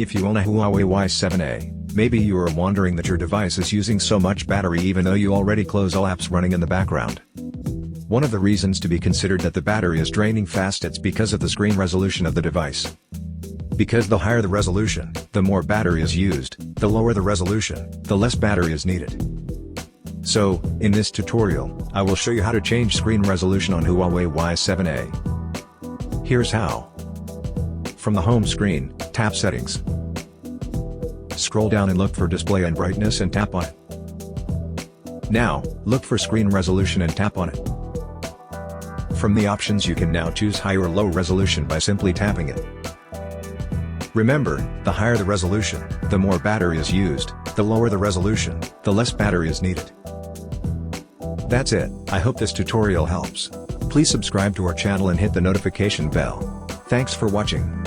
If you own a Huawei Y7A, maybe you are wondering that your device is using so much battery even though you already close all apps running in the background. One of the reasons to be considered that the battery is draining fast it's because of the screen resolution of the device. Because the higher the resolution, the more battery is used, the lower the resolution, the less battery is needed. So, in this tutorial, I will show you how to change screen resolution on Huawei Y7A. Here's how. From the home screen, tap Settings. Scroll down and look for Display and Brightness and tap on it. Now, look for Screen Resolution and tap on it. From the options you can now choose high or low resolution by simply tapping it. Remember, the higher the resolution, the more battery is used, the lower the resolution, the less battery is needed. That's it. I hope this tutorial helps. Please subscribe to our channel and hit the notification bell. Thanks for watching.